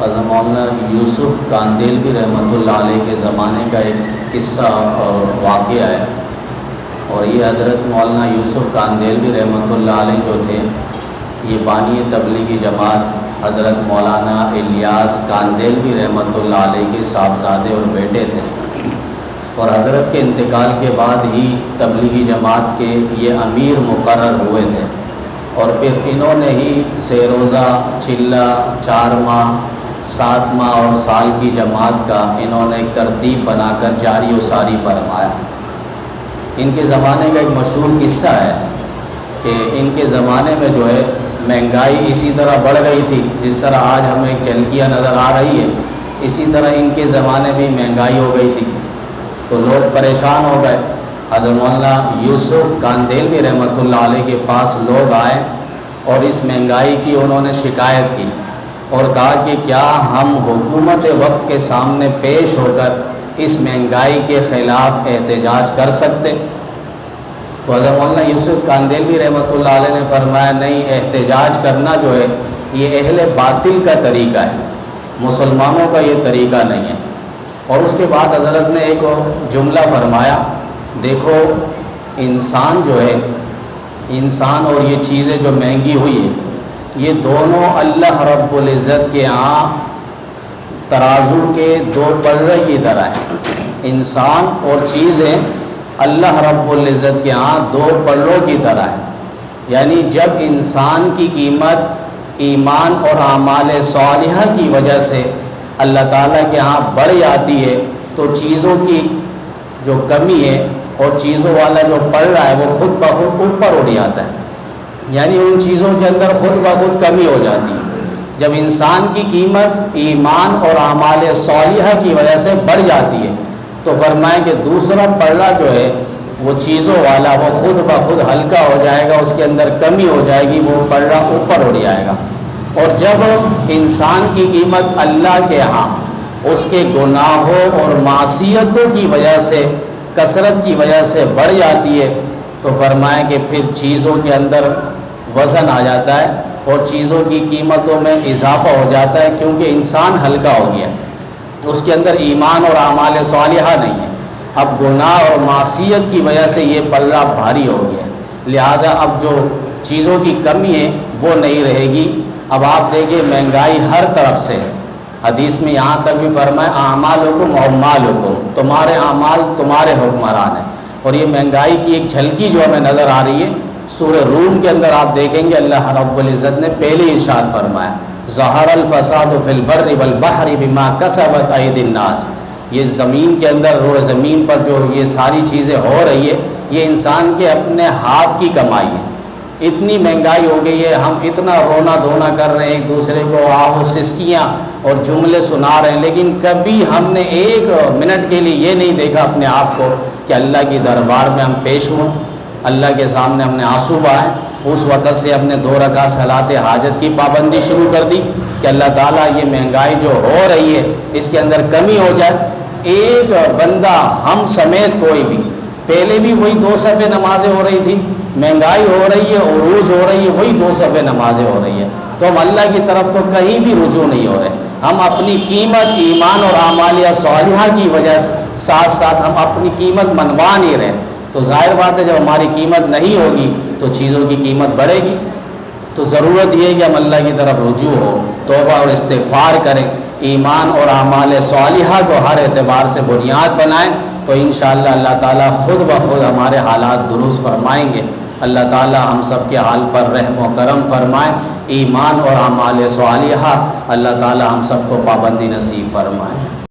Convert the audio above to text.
حضرت مولانا یوسف کاندیلوی رحمۃ اللہ علیہ کے زمانے کا ایک قصہ اور واقعہ ہے، اور یہ حضرت مولانا یوسف کاندیلوی رحمۃ اللہ علیہ جو تھے، یہ بانی تبلیغی جماعت حضرت مولانا الیاس کاندیلوی رحمۃ اللہ علیہ کے صاحبزادے اور بیٹے تھے، اور حضرت کے انتقال کے بعد ہی تبلیغی جماعت کے یہ امیر مقرر ہوئے تھے، اور پھر انہوں نے ہی سہ روزہ، چلہ، 4 ماہ، 7 ماہ اور سال کی جماعت کا انہوں نے ایک ترتیب بنا کر جاری و ساری فرمایا۔ ان کے زمانے کا ایک مشہور قصہ ہے کہ ان کے زمانے میں جو ہے مہنگائی اسی طرح بڑھ گئی تھی جس طرح آج ہمیں ایک جھلکیاں نظر آ رہی ہے، اسی طرح ان کے زمانے میں مہنگائی ہو گئی تھی، تو لوگ پریشان ہو گئے۔ حضرت مولانا یوسف کاندیلوی رحمۃ اللہ علیہ کے پاس لوگ آئے اور اس مہنگائی کی انہوں نے شکایت کی اور کہا کہ کیا ہم حکومت وقت کے سامنے پیش ہو کر اس مہنگائی کے خلاف احتجاج کر سکتے؟ تو حضرت مولانا یوسف کاندیلوی رحمۃ اللہ علیہ نے فرمایا نہیں، احتجاج کرنا جو ہے یہ اہل باطل کا طریقہ ہے، مسلمانوں کا یہ طریقہ نہیں ہے۔ اور اس کے بعد حضرت نے ایک جملہ فرمایا، دیکھو انسان جو ہے، انسان اور یہ چیزیں جو مہنگی ہوئی ہے، یہ دونوں اللہ رب العزت کے ہاں ترازو کے 2 پلڑے کی طرح ہیں۔ انسان اور چیزیں اللہ رب العزت کے ہاں 2 پلڑوں کی طرح ہیں، یعنی جب انسان کی قیمت ایمان اور اعمال صالحہ کی وجہ سے اللہ تعالیٰ کے ہاں بڑھ جاتی ہے تو چیزوں کی جو کمی ہے اور چیزوں والا جو پڑھ رہا ہے وہ خود بخود اوپر اٹھ جاتا ہے، یعنی ان چیزوں کے اندر خود بخود کمی ہو جاتی ہے۔ جب انسان کی قیمت ایمان اور اعمال صالحہ کی وجہ سے بڑھ جاتی ہے تو فرمائیں کہ دوسرا پلڑا جو ہے وہ چیزوں والا وہ خود بخود ہلکا ہو جائے گا، اس کے اندر کمی ہو جائے گی، وہ پلڑا اوپر اٹھ جائے گا۔ اور جب انسان کی قیمت اللہ کے ہاں اس کے گناہوں اور معصیتوں کی وجہ سے، کثرت کی وجہ سے بڑھ جاتی ہے تو فرمائیں کہ پھر چیزوں کے اندر وزن آ جاتا ہے اور چیزوں کی قیمتوں میں اضافہ ہو جاتا ہے، کیونکہ انسان ہلکا ہو گیا، اس کے اندر ایمان اور اعمال صالحہ نہیں ہے۔ اب گناہ اور معصیت کی وجہ سے یہ پلڑا بھاری ہو گیا، لہذا اب جو چیزوں کی کمی ہے وہ نہیں رہے گی۔ اب آپ دیکھیں مہنگائی ہر طرف سے ہے، حدیث میں یہاں تک بھی فرمایا اعمالکم واموالکم، تمہارے اعمال تمہارے حکمران ہیں۔ اور یہ مہنگائی کی ایک جھلکی جو ہمیں نظر آ رہی ہے سورہ روم کے اندر آپ دیکھیں گے اللہ رب العزت نے پہلے ارشاد فرمایا ظہر الفساد فی البر والبحر بما کسبت ایدی الناس، یہ زمین کے اندر، روئے زمین پر جو یہ ساری چیزیں ہو رہی ہے یہ انسان کے اپنے ہاتھ کی کمائی ہے۔ اتنی مہنگائی ہو گئی ہے، ہم اتنا رونا دھونا کر رہے ہیں ایک دوسرے کو، آہ و سسکیاں اور جملے سنا رہے ہیں، لیکن کبھی ہم نے 1 منٹ کے لیے یہ نہیں دیکھا اپنے آپ کو کہ اللہ کی دربار میں ہم پیش ہوں، اللہ کے سامنے ہم نے آنسو بہائے۔ اس وقت سے ہم نے 2 رکعت صلاۃ حاجت کی پابندی شروع کر دی کہ اللہ تعالیٰ یہ مہنگائی جو ہو رہی ہے اس کے اندر کمی ہو جائے۔ ایک بندہ ہم سمیت کوئی بھی، پہلے بھی وہی 2 صفحے نمازیں ہو رہی تھی، مہنگائی ہو رہی ہے، عروج ہو رہی ہے، وہی 2 صفحے نمازیں ہو رہی ہے، تو ہم اللہ کی طرف تو کہیں بھی رجوع نہیں ہو رہے۔ ہم اپنی قیمت ایمان اور اعمال صالحہ کی وجہ سے ساتھ ساتھ ہم اپنی قیمت منوا نہیں رہے، تو ظاہر بات ہے جب ہماری قیمت نہیں ہوگی تو چیزوں کی قیمت بڑھے گی۔ تو ضرورت یہ ہے کہ ہم اللہ کی طرف رجوع ہو، توبہ اور استغفار کریں، ایمان اور اعمال صالحہ کو ہر اعتبار سے بنیاد بنائیں، تو انشاءاللہ اللہ تعالیٰ خود بخود ہمارے حالات درست فرمائیں گے۔ اللہ تعالیٰ ہم سب کے حال پر رحم و کرم فرمائیں، ایمان اور اعمال صالحہ اللہ تعالیٰ ہم سب کو پابندی نصیب فرمائیں۔